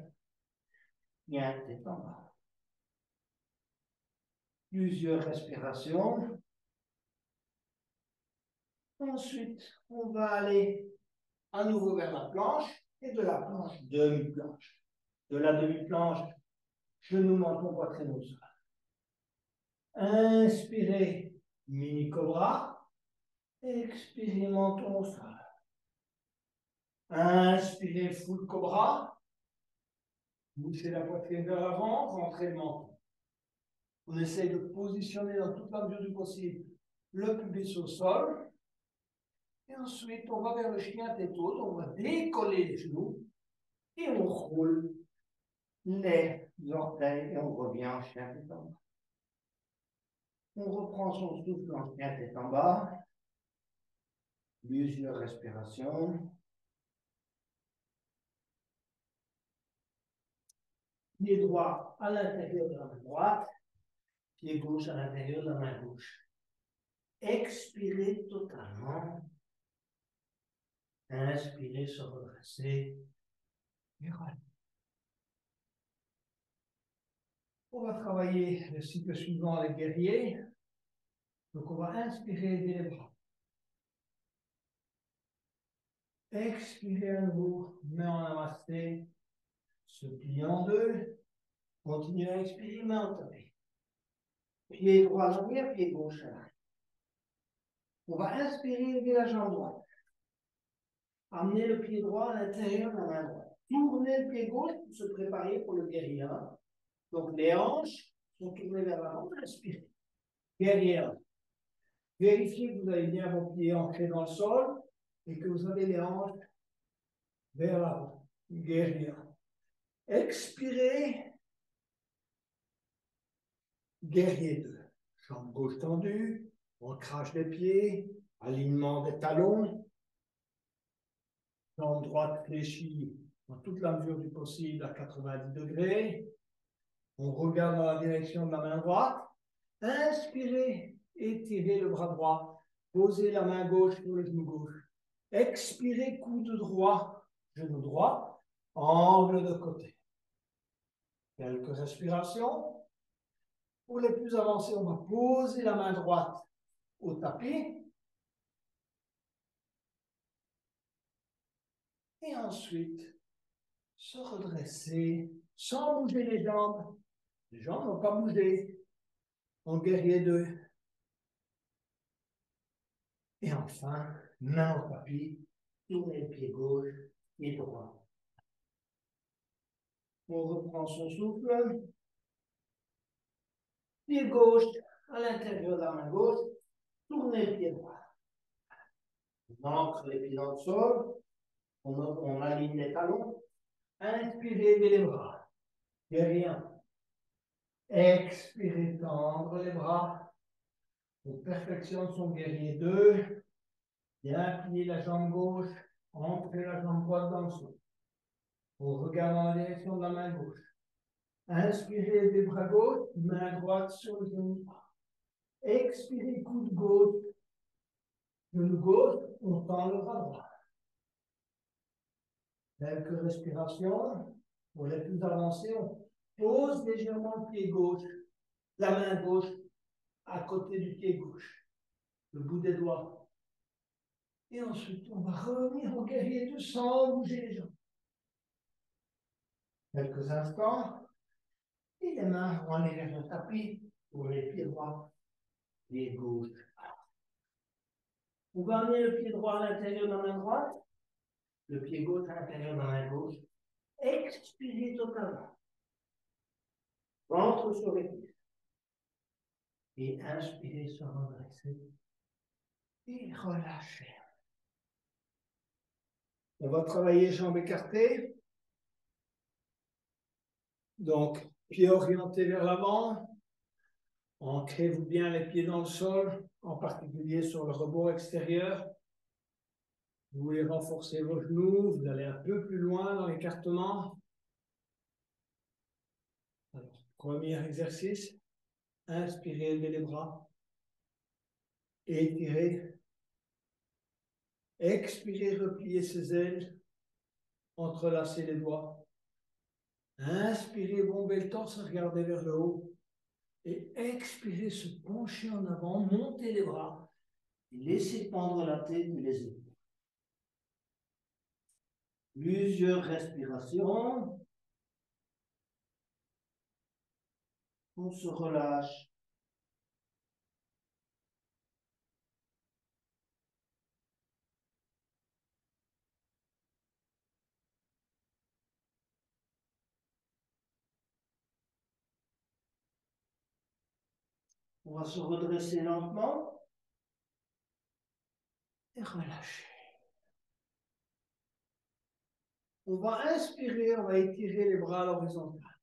A: bien tête en bas. Plusieurs respirations. Ensuite, on va aller à nouveau vers la planche et de la planche, demi-planche. De la demi-planche, genou, menton, poitrine au sol. Inspirez, mini cobra. Expirez, menton au sol. Inspirez, full cobra. Poussez la poitrine vers l'avant, rentrez le menton. On essaye de positionner dans toute la mesure du possible le pubis au sol. Et ensuite, on va vers le chien tête haute. On va décoller les genoux. Et on roule les orteils et on revient en chien tête en bas. On reprend son souffle en chien tête en bas. Plusieurs respirations. Pied droit à l'intérieur de la main droite. Pied gauche à l'intérieur de la main gauche. Expirez totalement. Inspirez, se redresser. Et voilà. On va travailler le cycle suivant, les guerriers. Donc, on va inspirer, lever les bras. Expirez à nouveau, main en namasté. Se plie en deux. Continuez à expirer, main en tapis. Pied droit à l'arrière, pied gauche à l'arrière. On va inspirer, lever la jambe droite. Amenez le pied droit à l'intérieur de la main droite. Tournez le pied gauche pour se préparer pour le guerrier 1. Donc, les hanches sont tournées vers l'avant. Inspirez. Guerrier 1. Vérifiez que vous avez bien vos pieds ancrés dans le sol et que vous avez les hanches vers l'avant. Guerrier 1. Expirez. Guerrier 2. Jambe gauche tendue. Ancrage des pieds. Alignement des talons. Jambe droite fléchie dans toute la mesure du possible à 90 degrés. On regarde dans la direction de la main droite. Inspirez, étirez le bras droit. Posez la main gauche sur le genou gauche. Expirez, coude droit, genou droit, angle de côté. Quelques respirations. Pour les plus avancés, on va poser la main droite au tapis. Et ensuite, se redresser sans bouger les jambes. Les jambes n'ont pas bougé. En guerrier 2. Et enfin, main au tapis, tournez le pied gauche et droit. On reprend son souffle. Pied gauche à l'intérieur de la main gauche, tournez le pied droit. On ancre les pieds dans le sol, on aligne les talons. Inspirez, levez les bras. Guerrier 1. Expirez, tendre les bras. On perfectionne son guerrier 2. Bien plier la jambe gauche, ancrer la jambe droite dans le sol. On regarde dans la direction de la main gauche. Inspirez des bras gauche, main droite sur le genou. Expirez, coude gauche, genou gauche, on tend le bras droit. Quelques respirations. Pour les plus avancés, on pose légèrement le pied gauche, la main gauche à côté du pied gauche, le bout des doigts. Et ensuite, on va revenir en guerrier deux sans bouger les jambes. Quelques instants. Et les mains vont aller vers le tapis pour les pieds droits, pied gauche. On va amener le pied droit à l'intérieur de la main droite, le pied gauche à l'intérieur de la main gauche. Expirez totalement. Ventre sur les pieds. Et inspirez, se redresser. Et relâchez. On va travailler jambes écartées. Donc, pieds orientés vers l'avant. Ancrez-vous bien les pieds dans le sol, en particulier sur le rebord extérieur. Vous voulez renforcer vos genoux, vous allez un peu plus loin dans l'écartement. Alors, premier exercice, inspirez, levez les bras, étirez. Expirez, repliez ses ailes, entrelacez les doigts. Inspirez, bombez le torse, regardez vers le haut. Et expirez, se pencher en avant, montez les bras. Et laissez pendre la tête et les épaules. Plusieurs respirations. On se relâche. On va se redresser lentement et relâcher. On va inspirer, on va étirer les bras à l'horizontale.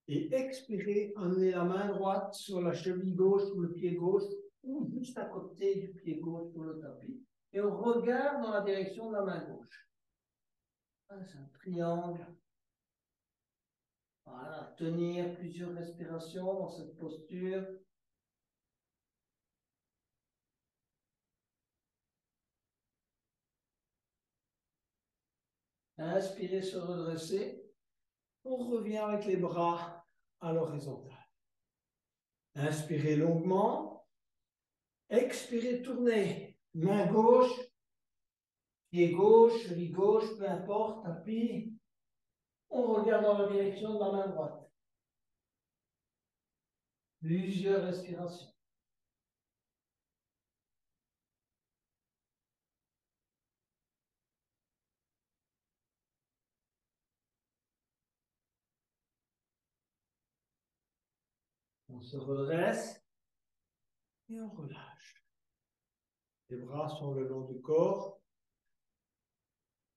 A: Et expirer, amener la main droite sur la cheville gauche ou le pied gauche ou juste à côté du pied gauche sur le tapis. Et on regarde dans la direction de la main gauche. C'est un triangle. Voilà, tenir plusieurs respirations dans cette posture. Inspirez, se redresser. On revient avec les bras à l'horizontale. Inspirez longuement. Expirez, tournez. Main gauche, pied gauche, cheville gauche, peu importe, tapis. On regarde dans la direction de la main droite. Plusieurs respirations. On se redresse et on relâche. Les bras sont le long du corps.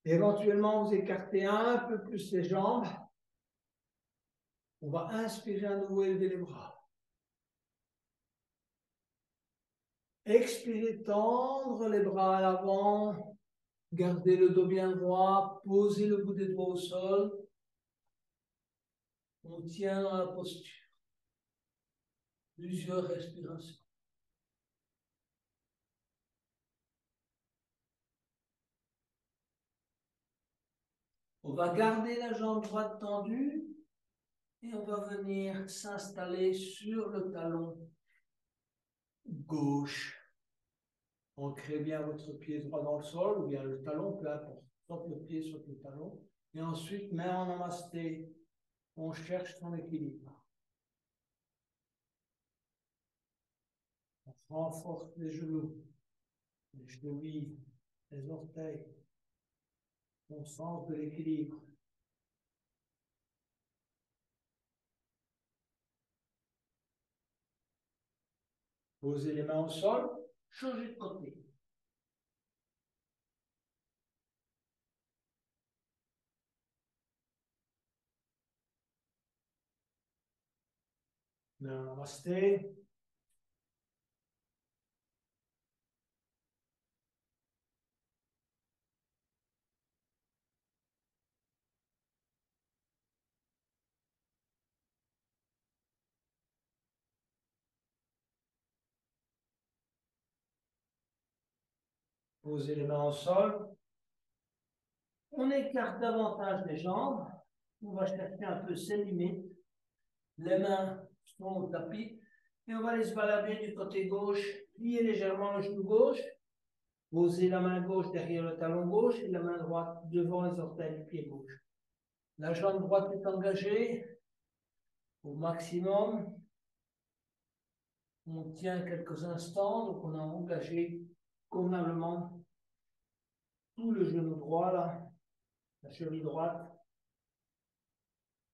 A: Éventuellement, vous écartez un peu plus les jambes. On va inspirer à nouveau, élever les bras. Expirez, tendre les bras à l'avant. Gardez le dos bien droit. Posez le bout des doigts au sol. On tient dans la posture. Plusieurs respirations. On va garder la jambe droite tendue et on va venir s'installer sur le talon gauche. Ancrez bien votre pied droit dans le sol ou bien le talon, peu importe. Soit le pied, soit le talon. Et ensuite, main en namasté. On cherche son équilibre. On renforce les genoux, les chevilles, les orteils. On sent de l'équilibre. Posez les mains au sol, changez de côté. Main en namasté. Posez les mains au sol. On écarte davantage les jambes. On va chercher un peu ses limites. Les mains sont au tapis. Et on va aller se balader du côté gauche. Plier légèrement le genou gauche. Posez la main gauche derrière le talon gauche et la main droite devant les orteils du pied gauche. La jambe droite est engagée au maximum. On tient quelques instants, donc on a engagé convenablement tout le genou droit, là, la cheville droite.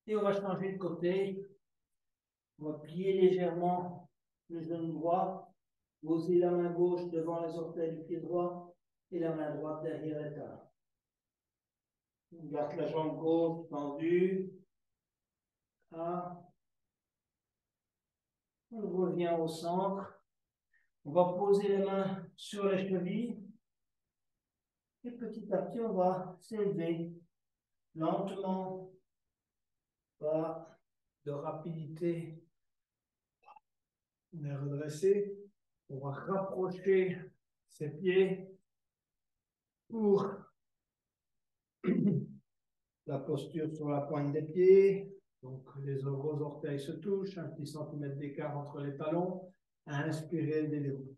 A: Et on va changer de côté. On va plier légèrement le genou droit, poser la main gauche devant les orteils du pied droit et la main droite derrière les talons. On garde la jambe gauche tendue. Là. On revient au centre. On va poser les mains sur les chevilles. Et petit à petit, on va s'élever lentement, pas de rapidité. On est redressé. On va rapprocher ses pieds pour la posture sur la pointe des pieds. Donc, les gros orteils se touchent, un petit centimètre d'écart entre les talons. Inspirez, élevez-vous.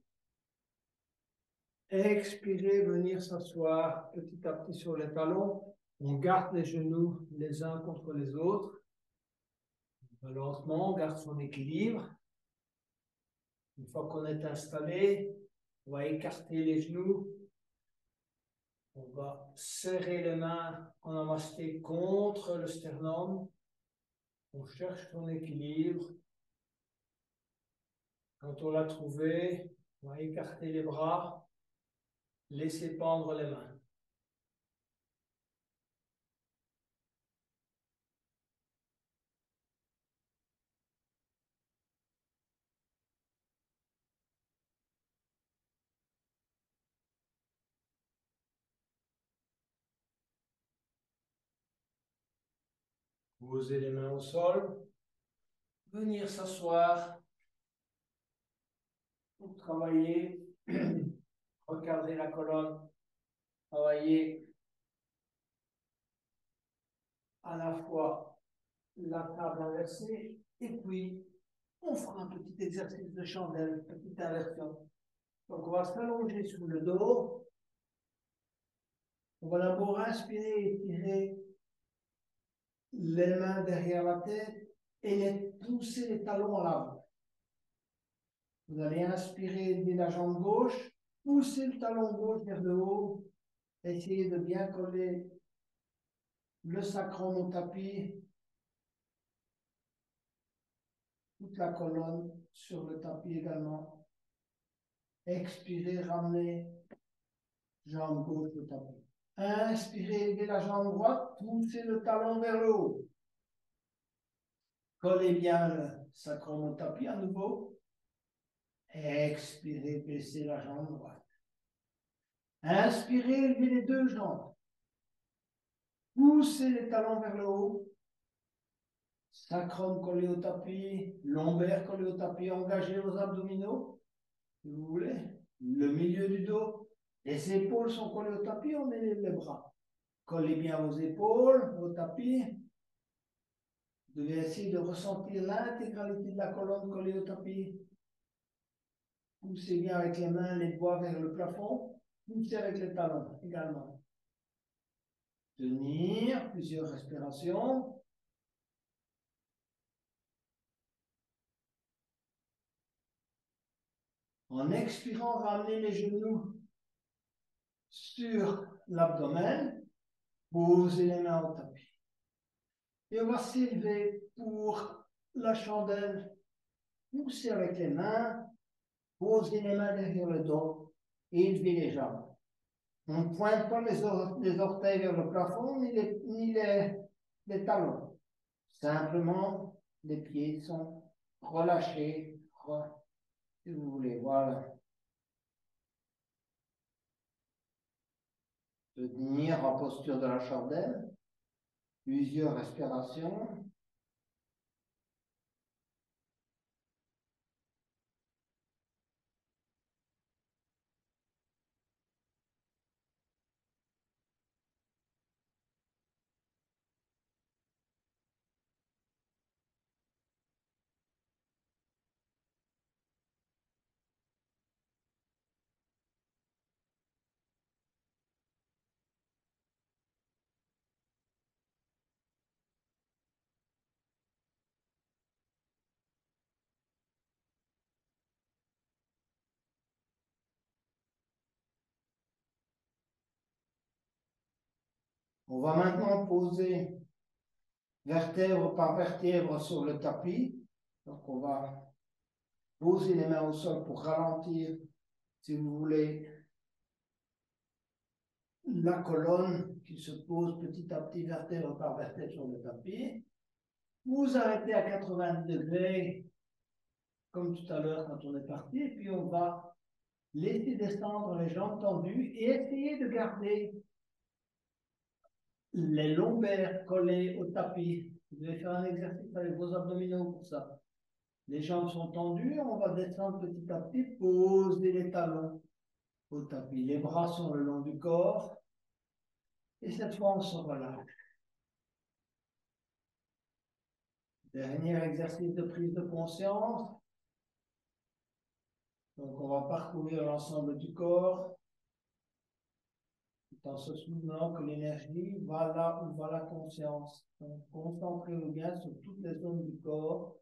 A: Expirez, venir s'asseoir petit à petit sur les talons. On garde les genoux les uns contre les autres. Lentement, on garde son équilibre. Une fois qu'on est installé, on va écarter les genoux. On va serrer les mains en namasté contre le sternum. On cherche son équilibre. Quand on l'a trouvé, on va écarter les bras, laisser pendre les mains. Posez les mains au sol. Venir s'asseoir pour travailler. Recadrer la colonne. Travailler à la fois la table inversée et puis on fera un petit exercice de chandelle, petite inversion. Donc on va s'allonger sur le dos. On va d'abord inspirer et étirer les mains derrière la tête et pousser les talons à l'avant. Vous allez inspirer, lever la jambe gauche, pousser le talon gauche vers le haut, essayez de bien coller le sacrum au tapis, toute la colonne sur le tapis également. Expirez, ramenez jambe gauche au tapis. Inspirez, levez la jambe droite, poussez le talon vers le haut. Collez bien le sacrum au tapis à nouveau. Expirez, baissez la jambe droite. Inspirez, levez les deux jambes. Poussez les talons vers le haut. Sacrum collé au tapis, lombaire collé au tapis, engagez vos abdominaux, si vous voulez. Le milieu du dos. Les épaules sont collées au tapis, on élève les bras. Collez bien vos épaules au tapis. Vous devez essayer de ressentir l'intégralité de la colonne collée au tapis. Poussez bien avec les mains, les doigts vers le plafond. Poussez avec les talons également. Tenir plusieurs respirations. En expirant, ramenez les genoux sur l'abdomen. Posez les mains au tapis. Et on va s'élever pour la chandelle. Poussez avec les mains. Posez les mains derrière le dos. Et élevez les jambes. On ne pointe pas les orteils vers le plafond, ni les talons. Simplement, les pieds sont relâchés, si vous voulez. Voilà. Tenir en posture de la chandelle. Plusieurs respirations. On va maintenant poser vertèbre par vertèbre sur le tapis. Donc, on va poser les mains au sol pour ralentir, si vous voulez, la colonne qui se pose petit à petit, vertèbre par vertèbre sur le tapis. Vous arrêtez à 90 degrés, comme tout à l'heure quand on est parti, et puis on va laisser descendre les jambes tendues et essayer de garder les lombaires collés au tapis. Vous devez faire un exercice avec vos abdominaux pour ça. Les jambes sont tendues, on va descendre petit à petit, poser les talons au tapis. Les bras sont le long du corps. Et cette fois, on se relâche. Dernier exercice de prise de conscience. Donc, on va parcourir l'ensemble du corps, tout en se souvenant que l'énergie va là où va la conscience. Donc, concentrez-vous bien sur toutes les zones du corps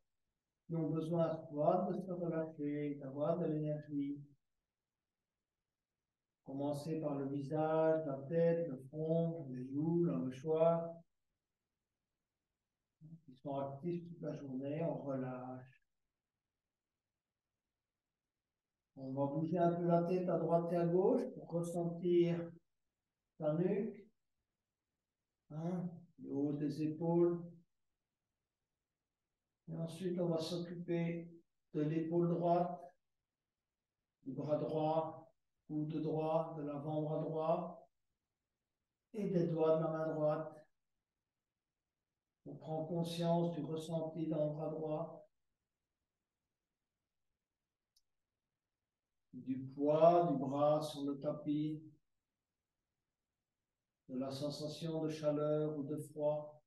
A: qui ont besoin soit de se relâcher, d'avoir de l'énergie. Commencez par le visage, la tête, le front, les joues, la mâchoire. Ils sont actifs toute la journée, on relâche. On va bouger un peu la tête à droite et à gauche pour ressentir la nuque, hein, le haut des épaules. Et ensuite, on va s'occuper de l'épaule droite, du bras droit, coude droit, de l'avant-bras droit et des doigts de la main droite. On prend conscience du ressenti dans le bras droit, du poids du bras sur le tapis, de la sensation de chaleur ou de froid.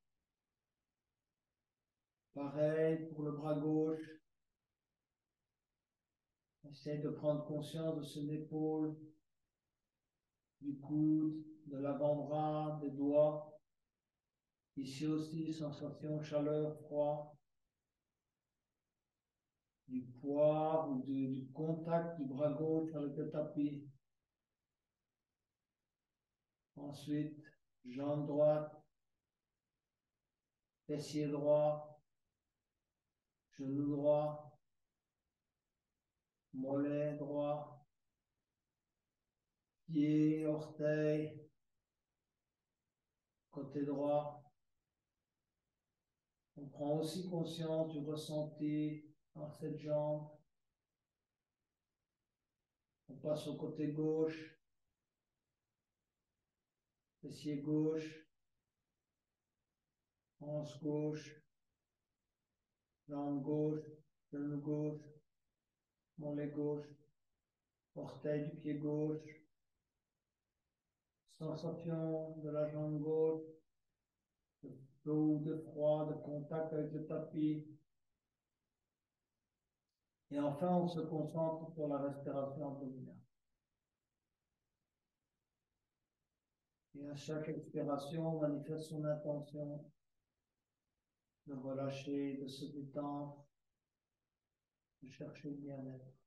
A: Pareil pour le bras gauche. Essayez de prendre conscience de son épaule, du coude, de l'avant-bras, des doigts. Ici aussi, sensation chaleur, froid, du poids ou du contact du bras gauche avec le tapis. Ensuite, jambe droite, fessier droit, genou droit, mollet droit, pied, orteil, côté droit. On prend aussi conscience du ressenti dans cette jambe. On passe au côté gauche, fessier gauche, hanche gauche, jambe gauche, genou gauche, mollet gauche, orteil du pied gauche, sensation de la jambe gauche, de chaud, de froid, de contact avec le tapis. Et enfin, on se concentre sur la respiration abdominale. Et à chaque expiration, on manifeste son intention de relâcher, de se détendre, de chercher le bien-être.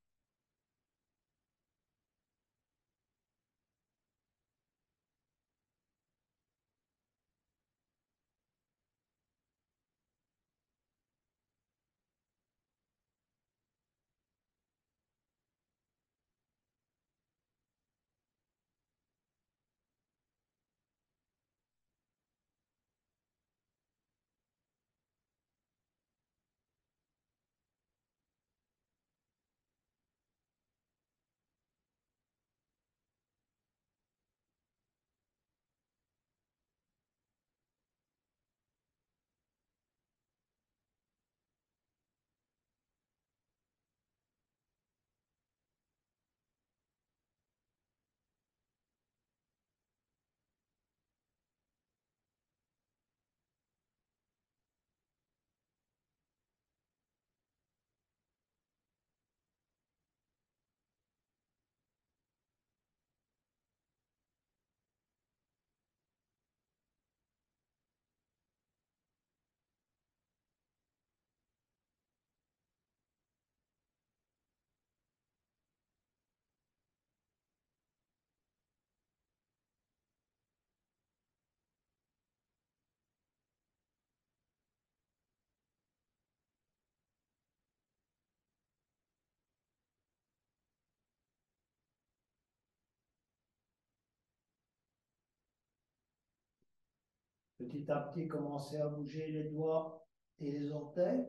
A: Petit à petit, commencez à bouger les doigts et les orteils.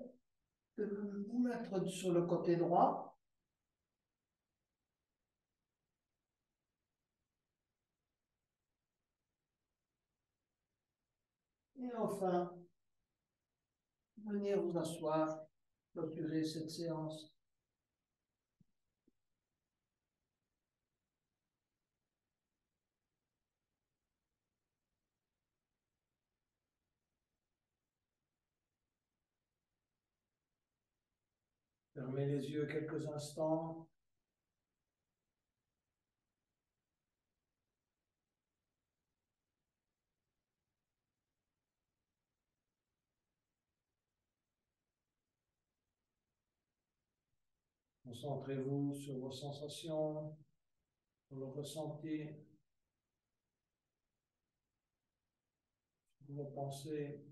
A: Vous mettre sur le côté droit. Et enfin, venir vous asseoir, clôturer cette séance. Fermez les yeux quelques instants. Concentrez-vous sur vos sensations, sur vos ressentis, sur vos pensées.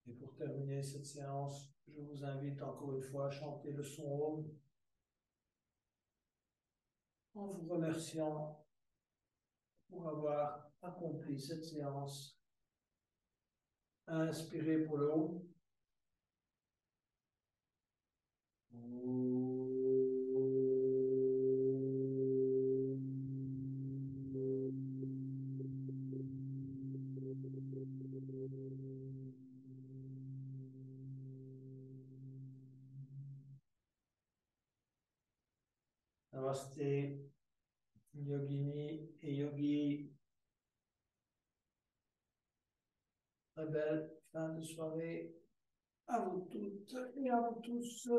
A: Et pour terminer cette séance, je vous invite encore une fois à chanter le son Om en vous remerciant pour avoir accompli cette séance. Inspirez pour le Om. Namasté, Yogini et Yogi. Très belle fin de soirée à vous toutes et à vous tous.